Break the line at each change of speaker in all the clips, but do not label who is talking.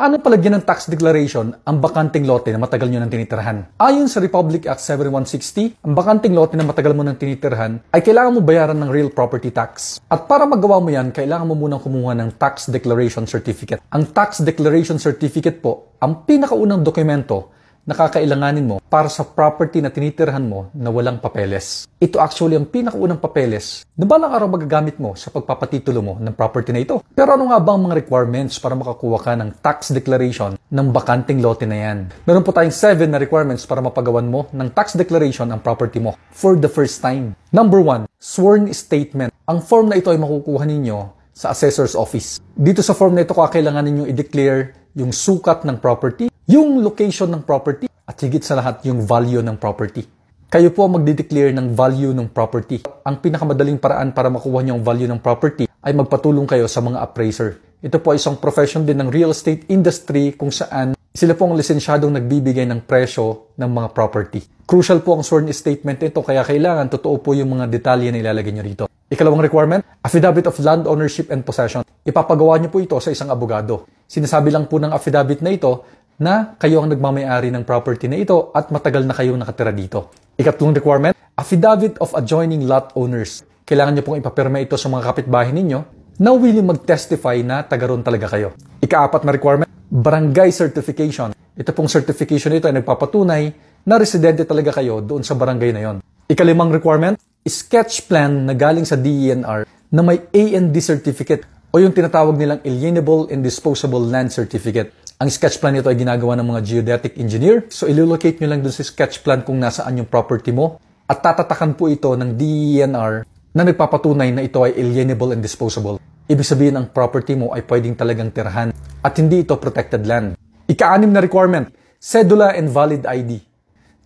Paano palagyan ng tax declaration ang bakanting lote na matagal nyo nang tinitirahan? Ayon sa Republic Act 7160, ang bakanting lote na matagal mo nang tinitirahan ay kailangan mo bayaran ng real property tax. At para magawa mo yan, kailangan mo munang kumuha ng tax declaration certificate. Ang tax declaration certificate po, ang pinakaunang dokumento na kakailanganin mo para sa property na tinitirahan mo na walang papeles. Ito actually ang pinakaunang papeles na balang araw magagamit mo sa pagpapatitulo mo ng property na ito. Pero ano nga ba ang mga requirements para makakuha ka ng tax declaration ng bakanting lote na yan? Meron po tayong 7 na requirements para mapagawan mo ng tax declaration ang property mo for the first time. Number 1, sworn statement. Ang form na ito ay makukuha ninyo sa assessor's office. Dito sa form na ito, kakailanganin nyo i-declare yung sukat ng property, yung location ng property, at higit sa lahat yung value ng property. Kayo po ang magde-declare ng value ng property. Ang pinakamadaling paraan para makuha niyo ang value ng property ay magpatulong kayo sa mga appraiser. Ito po ay isang profession din ng real estate industry kung saan sila po ang lisensyadong nagbibigay ng presyo ng mga property. Crucial po ang sworn statement ito, kaya kailangan totoo po yung mga detalye na ilalagay niyo rito. Ikalawang requirement, affidavit of land ownership and possession. Ipapagawa niyo po ito sa isang abogado. Sinasabi lang po ng affidavit na ito na kayo ang nagmamay-ari ng property na ito at matagal na kayong nakatira dito. Ikatlong requirement, affidavit of adjoining lot owners. Kailangan niyo pong ipapirma ito sa mga kapitbahay ninyo na willing mag-testify na taga-roon talaga kayo. Ikaapat na requirement, barangay certification. Ito pong certification nito ay nagpapatunay na residente talaga kayo doon sa barangay na yon. Ikalimang requirement, sketch plan na galing sa DENR na may A&D certificate o yung tinatawag nilang Alienable and Disposable Land Certificate. Ang sketch plan nito ay ginagawa ng mga geodetic engineer. So, ilolocate nyo lang dun sa sketch plan kung nasaan yung property mo at tatatakan po ito ng DENR na nagpapatunay na ito ay alienable and disposable. Ibig sabihin, ang property mo ay pwedeng talagang tirahan at hindi ito protected land. Ika-6 na requirement, cedula and valid ID.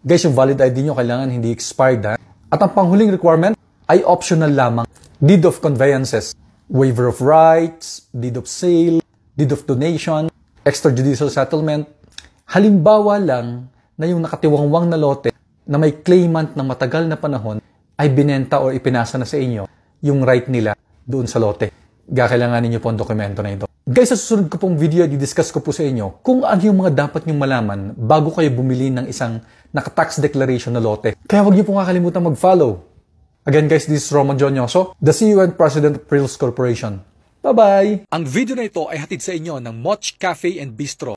Guys, yung valid ID nyo kailangan hindi expired ha. At ang panghuling requirement ay optional lamang. Deed of conveyances, waiver of rights, deed of sale, deed of donation, extrajudicial settlement. Halimbawa lang na yung nakatiwangwang na lote na may claimant na matagal na panahon ay binenta o ipinasa na sa inyo yung right nila doon sa lote. Kailanganin nyo po ang dokumento na ito. Guys, sa susunod ko pong video, i-discuss ko po sa inyo kung ano yung mga dapat nyong malaman bago kayo bumili ng isang naka-tax declaration na lote. Kaya huwag niyo pong kakalimutan mag-follow. Again guys, this is Roman John Yoso, the CEO and President of Prills Corporation. Bye-bye!
Ang video na ito ay hatid sa inyo ng Moch Cafe and Bistro.